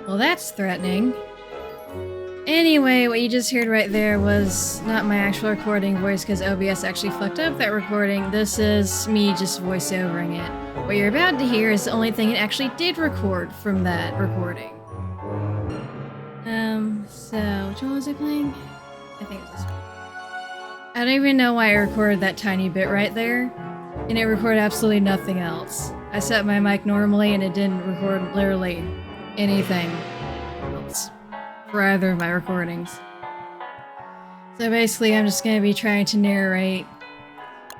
Well, that's threatening. Anyway, what you just heard right there was not my actual recording voice because OBS actually fucked up that recording. This is me just voiceovering it. What you're about to hear is the only thing it actually did record from that recording. So, which one was I playing? I think it was this one. I don't even know why I recorded that tiny bit right there, and it recorded absolutely nothing else. I set my mic normally and it didn't record literally anything else for either of my recordings. So basically I'm just going to be trying to narrate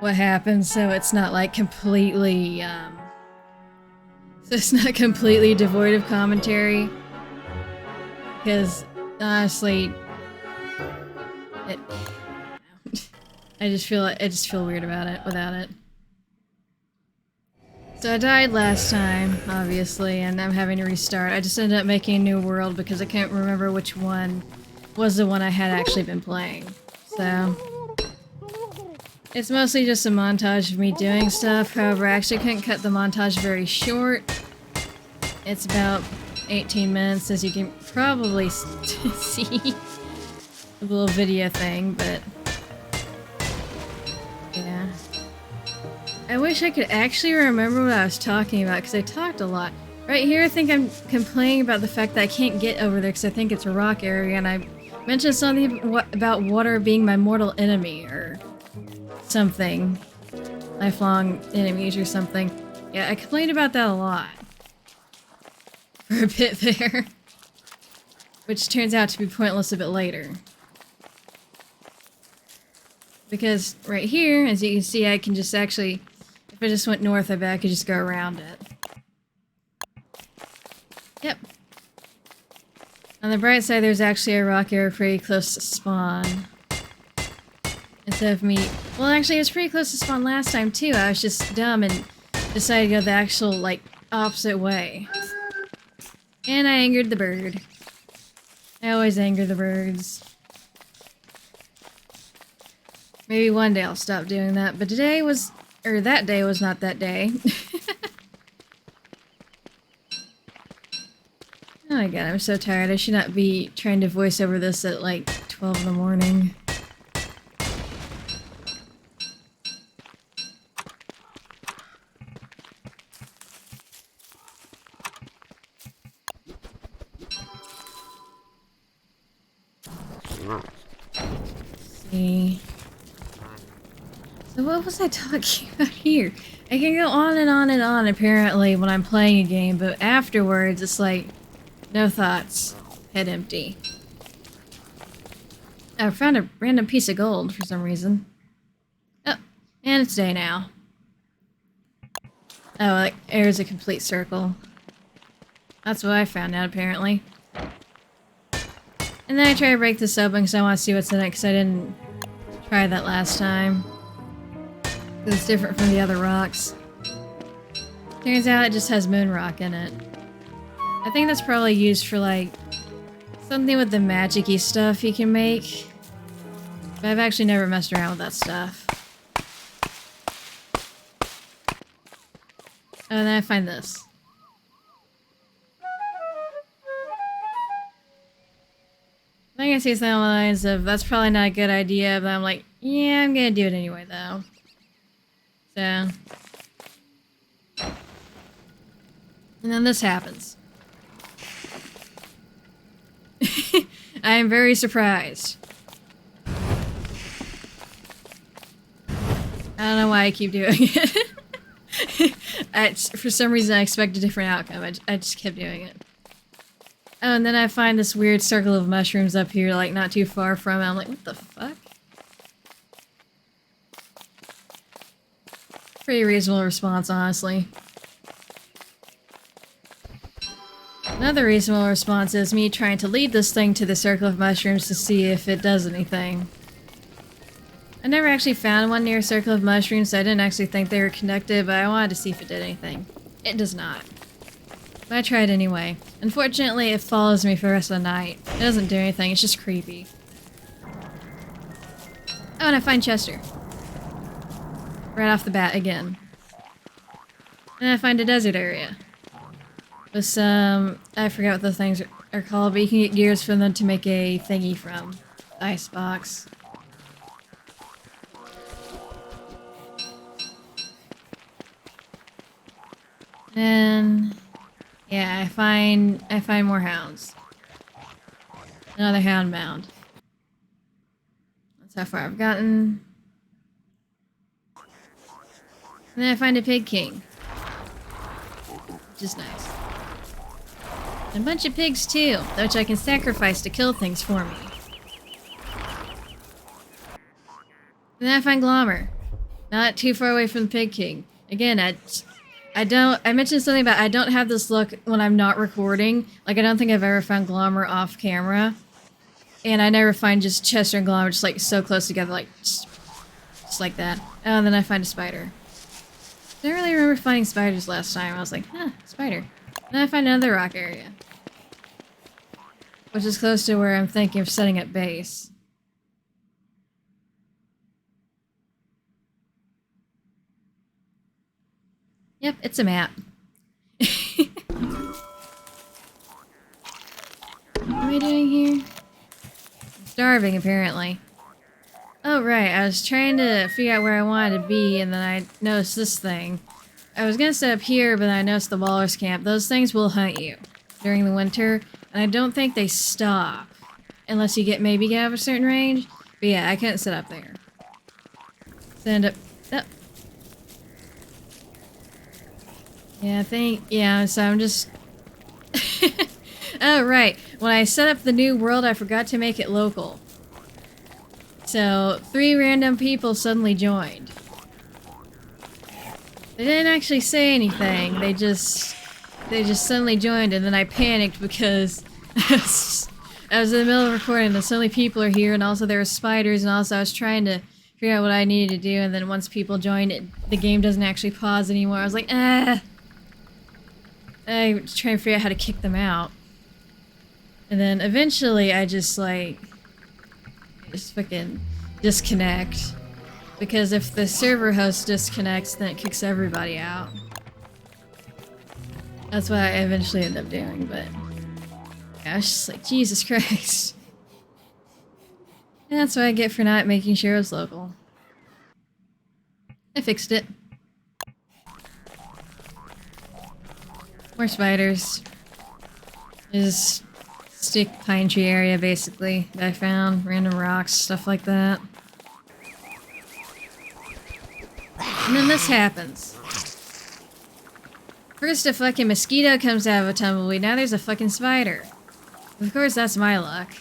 what happened so it's not like completely, so it's not completely devoid of commentary. Because honestly, I just feel weird about it without it. So I died last time, obviously, and I'm having to restart. I just ended up making a new world because I can't remember which one was the one I had actually been playing. So it's mostly just a montage of me doing stuff. However, I actually couldn't cut the montage very short. It's about 18 minutes, as you can probably see. A little video thing, but yeah. I wish I could actually remember what I was talking about, because I talked a lot. Right here, I think I'm complaining about the fact that I can't get over there because I think it's a rock area, and I mentioned something about water being my mortal enemy, or something. Lifelong enemies or something. Yeah, I complained about that a lot. For a bit there. Which turns out to be pointless a bit later. Because right here, as you can see, I can just actually, if I just went north, I bet I could just go around it. Yep. On the bright side, there's actually a rock area pretty close to spawn. Instead of me... Well, actually, it was pretty close to spawn last time, too. I was just dumb and decided to go the actual, like, opposite way. And I angered the bird. I always anger the birds. Maybe one day I'll stop doing that, but today was... or that day was not that day. Oh my god, I'm so tired. I should not be trying to voice over this at like 12 in the morning. So what was I talking about here? I can go on and on and on apparently when I'm playing a game, but afterwards it's like, no thoughts, head empty. I found a random piece of gold for some reason. Oh, and it's day now. Oh, like, there's a complete circle. That's what I found out apparently. And then I try to break this open because I want to see what's in it because I didn't try that last time. It's different from the other rocks. Turns out it just has moon rock in it. I think that's probably used for like something with the magic-y stuff you can make. But I've actually never messed around with that stuff. Oh, and then I find this. I think I see something along the lines of, that's probably not a good idea, but I'm like, yeah, I'm gonna do it anyway though. So. And then this happens. I am very surprised. I don't know why I keep doing it. For some reason I expect a different outcome. I just kept doing it. Oh, and then I find this weird circle of mushrooms up here, like not too far from it. I'm like, what the fuck? Pretty reasonable response, honestly. Another reasonable response is me trying to lead this thing to the circle of mushrooms to see if it does anything. I never actually found one near a circle of mushrooms, so I didn't actually think they were connected, but I wanted to see if it did anything. It does not. But I tried anyway. Unfortunately, it follows me for the rest of the night. It doesn't do anything, it's just creepy. Oh, and I find Chester. Right off the bat again. And I find a desert area. With some... I forgot what the things are called, but you can get gears from them to make a thingy from. Icebox. And... yeah, I find more hounds. Another hound mound. That's how far I've gotten. And then I find a pig king. Which is nice. And a bunch of pigs too, which I can sacrifice to kill things for me. And then I find glommer. Not too far away from the pig king. Again, I mentioned something about I don't have this look when I'm not recording. Like, I don't think I've ever found glommer off camera. And I never find just Chester and glommer just like so close together, like just like that. Oh, and then I find a spider. I don't really remember finding spiders last time. I was like, huh, spider. And then I find another rock area. Which is close to where I'm thinking of setting up base. Yep, it's a map. What am I doing here? I'm starving, apparently. Oh, right, I was trying to figure out where I wanted to be, and then I noticed this thing. I was gonna set up here, but then I noticed the walrus camp. Those things will hunt you during the winter, and I don't think they stop. Unless you maybe get out of a certain range. But yeah, I couldn't set up there. So end up... oh. Yeah, so I'm just... oh, right. When I set up the new world, I forgot to make it local. So, 3 random people suddenly joined. They didn't actually say anything, they just suddenly joined, and then I panicked because I was in the middle of recording and so many people are here, and also there were spiders, and also I was trying to figure out what I needed to do, and then once people joined, the game doesn't actually pause anymore. I was like, ah! I was trying to figure out how to kick them out. And then eventually I just fucking disconnect. Because if the server host disconnects, then it kicks everybody out. That's what I eventually end up doing, but... yeah, I was just like, Jesus Christ. And that's what I get for not making sure it was local. I fixed it. More spiders. Just stick pine tree area, basically, that I found. Random rocks, stuff like that. And then this happens. First a fucking mosquito comes out of a tumbleweed, now there's a fucking spider. Of course, that's my luck.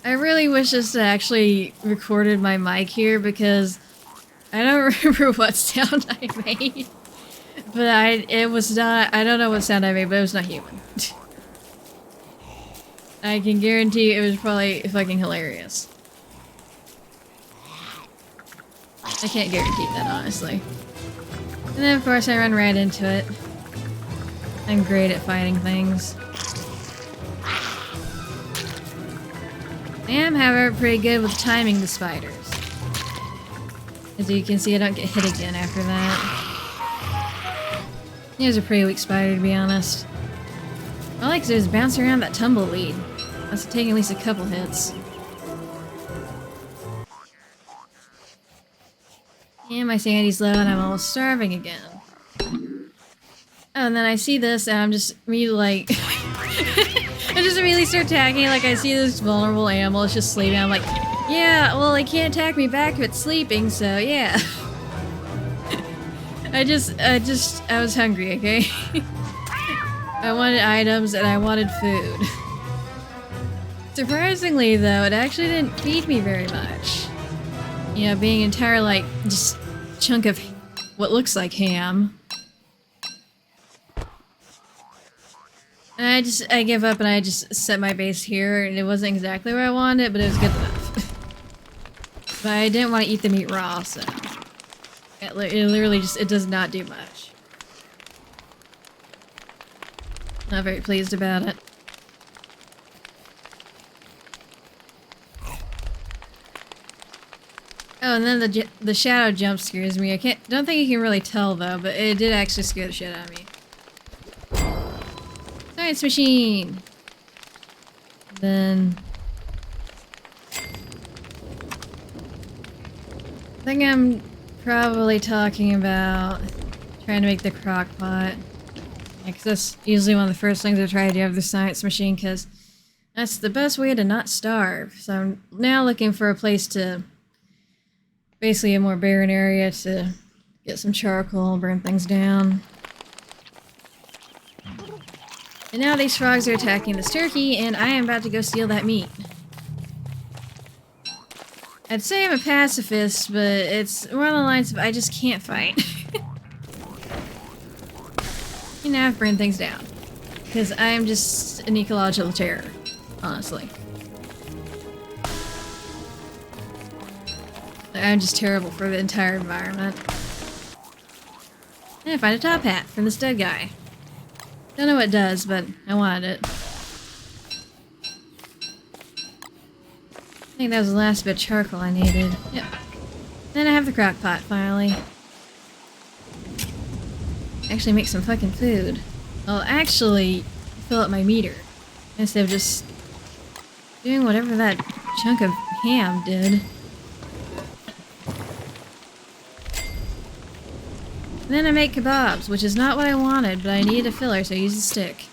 I really wish this had actually recorded my mic here, because I don't remember what sound I made. But it was not, I don't know what sound I made, but it was not human. I can guarantee it was probably fucking hilarious. I can't guarantee that, honestly. And then, of course, I run right into it. I'm great at fighting things. I am, however, pretty good with timing the spiders. As you can see, I don't get hit again after that. He was a pretty weak spider, to be honest. All I like to do is bounce around that tumbleweed. Must have taken at least a couple hits. And my sanity's low and I'm almost starving again. Oh, and then I see this and I'm just immediately like... I just immediately start attacking, like I see this vulnerable animal, it's just sleeping, I'm like, yeah, well it can't attack me back if it's sleeping, so yeah. I was hungry, okay? I wanted items and I wanted food. Surprisingly though, it actually didn't feed me very much. You know, being an entire, like, just chunk of what looks like ham. And I give up and I just set my base here, and it wasn't exactly where I wanted it, but it was good enough. But I didn't want to eat the meat raw, so... It literally just, it does not do much. Not very pleased about it. Oh, and then the shadow jump scares me. Don't think you can really tell though, but it did actually scare the shit out of me. Science machine. Then I think I'm probably talking about trying to make the crock pot. Yeah, because that's usually one of the first things I try to do with the science machine, because that's the best way to not starve. So I'm now looking for a place to, basically a more barren area to get some charcoal, burn things down. And now these frogs are attacking this turkey, and I am about to go steal that meat. I'd say I'm a pacifist, but it's more on the lines of I just can't fight. You know, I've burned things down. Because I am just an ecological terror, honestly. I'm just terrible for the entire environment. And I find a top hat from this dead guy. Don't know what it does, but I wanted it. I think that was the last bit of charcoal I needed. Yep. Then I have the crock pot, finally. Actually make some fucking food. I'll actually fill up my meter. Instead of just doing whatever that chunk of ham did. And then I make kebabs, which is not what I wanted, but I needed a filler, so I used a stick.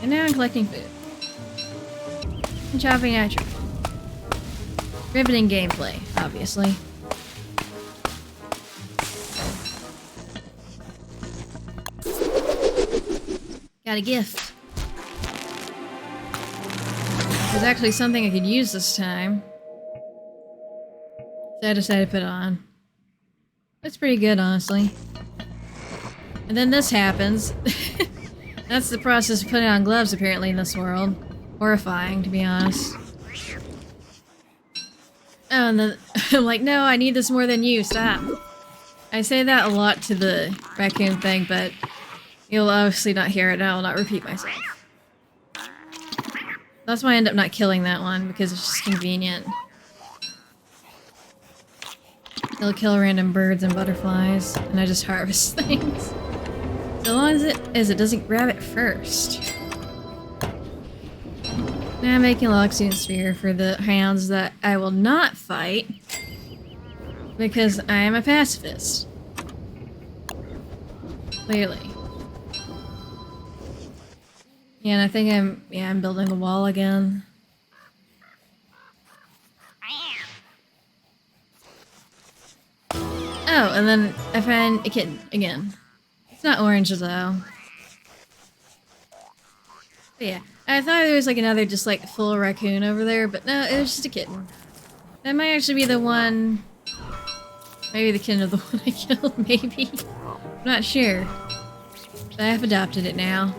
And now I'm collecting food. And chopping nitro. Riveting gameplay, obviously. Got a gift. There's actually something I could use this time. So I decided to put it on. That's pretty good, honestly. And then this happens. That's the process of putting on gloves, apparently, in this world. Horrifying, to be honest. Oh, and then I'm like, no, I need this more than you, stop. I say that a lot to the raccoon thing, but you'll obviously not hear it, and I will not repeat myself. That's why I end up not killing that one, because it's just convenient. It'll kill random birds and butterflies, and I just harvest things. So long as it doesn't grab it first. Now I'm making a Loxian Sphere for the hounds that I will not fight, because I am a pacifist. Clearly. Yeah, and I think I'm building the wall again. Oh, and then I found a kitten again. It's not orange though. But yeah, I thought there was like another just like full raccoon over there, but no, it was just a kitten. That might actually be the one. Maybe the kitten of the one I killed, maybe. I'm not sure. But I have adopted it now.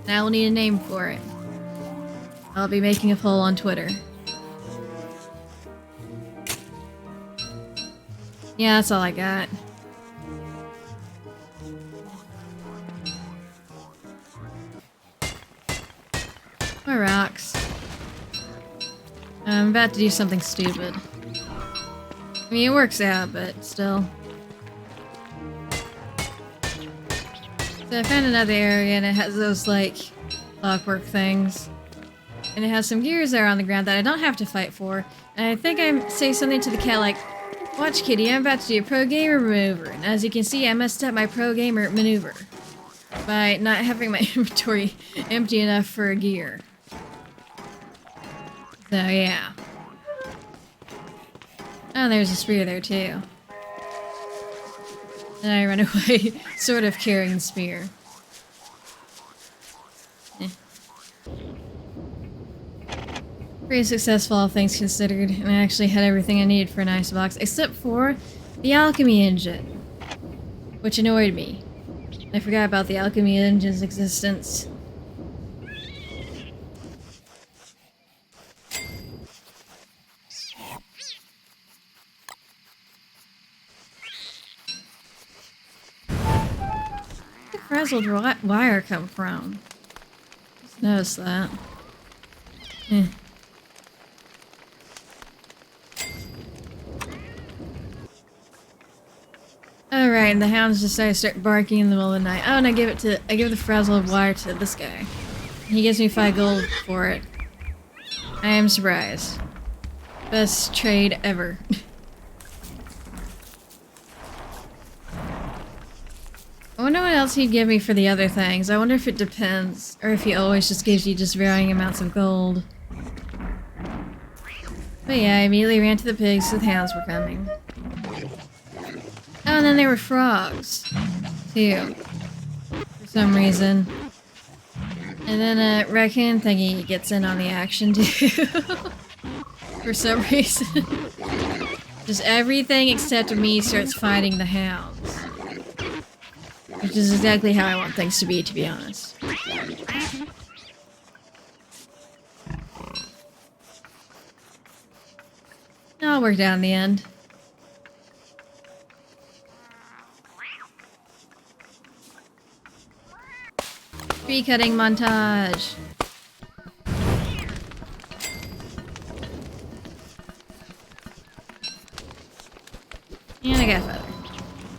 Now we'll need a name for it. I'll be making a poll on Twitter. Yeah, that's all I got. More rocks. I'm about to do something stupid. I mean, it works out, but still. So I found another area and it has those, like, clockwork things. And it has some gears there on the ground that I don't have to fight for. And I think I say something to the cat like, "Watch, kitty, I'm about to do a pro gamer maneuver." And as you can see, I messed up my pro gamer maneuver by not having my inventory empty enough for a gear. So, yeah. Oh, there's a spear there, too. And I run away, sort of carrying the spear. Eh. Pretty successful, all things considered, and I actually had everything I needed for an icebox, except for the alchemy engine, which annoyed me. I forgot about the alchemy engine's existence. Where did the frazzled wire come from? Just noticed that. Eh. Alright, and the hounds decided to start barking in the middle of the night. Oh, and I give the frazzle of wire to this guy. He gives me 5 gold for it. I am surprised. Best trade ever. I wonder what else he'd give me for the other things. I wonder if it depends, or if he always just gives you just varying amounts of gold. But yeah, I immediately ran to the pigs, so the hounds were coming. Oh, and then there were frogs, too, for some reason. And then a raccoon thingy gets in on the action, too, for some reason. Just everything except me starts fighting the hounds. Which is exactly how I want things to be honest. I'll work out in the end. Tree cutting montage. And I got a feather.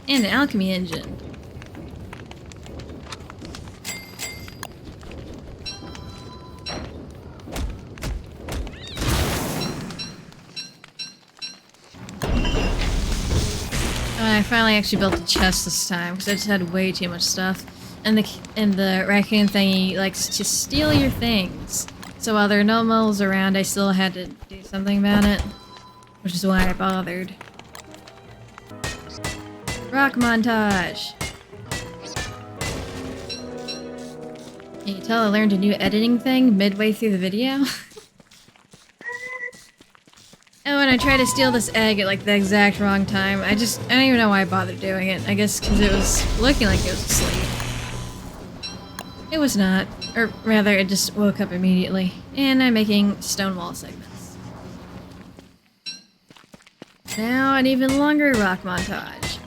And an alchemy engine. I finally actually built a chest this time because I just had way too much stuff. And the raccoon thingy likes to steal your things. So while there are no moles around, I still had to do something about it. Which is why I bothered. Rock montage! Can you tell I learned a new editing thing midway through the video? Oh, and I tried to steal this egg at like the exact wrong time. I don't even know why I bothered doing it. I guess because it was looking like it was asleep. It was not. Or rather, it just woke up immediately. And I'm making stone wall segments. Now an even longer rock montage.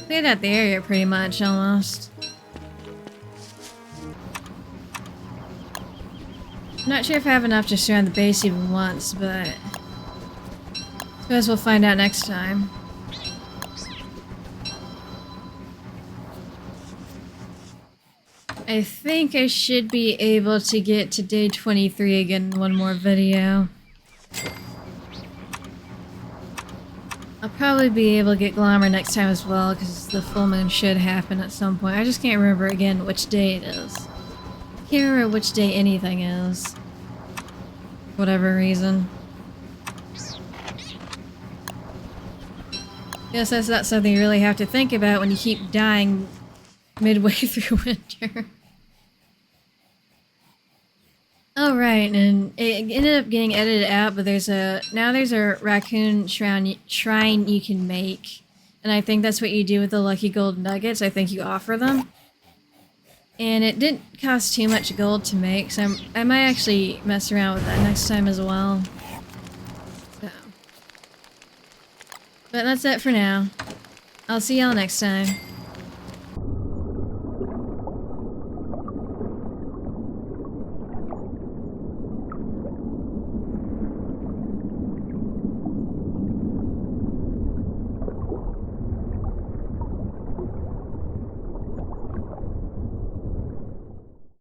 Cleared out the area pretty much, almost. I'm not sure if I have enough to surround the base even once, but I suppose we'll find out next time. I think I should be able to get to day 23 again in one more video. I'll probably be able to get glommer next time as well, because the full moon should happen at some point. I just can't remember again which day it is. Can't remember which day anything is. For whatever reason. Guess that's not something you really have to think about when you keep dying midway through winter. Oh right, and it ended up getting edited out, but there's a raccoon shrine you can make. And I think that's what you do with the lucky gold nuggets. I think you offer them. And it didn't cost too much gold to make, so I might actually mess around with that next time as well. So. But that's it for now. I'll see y'all next time.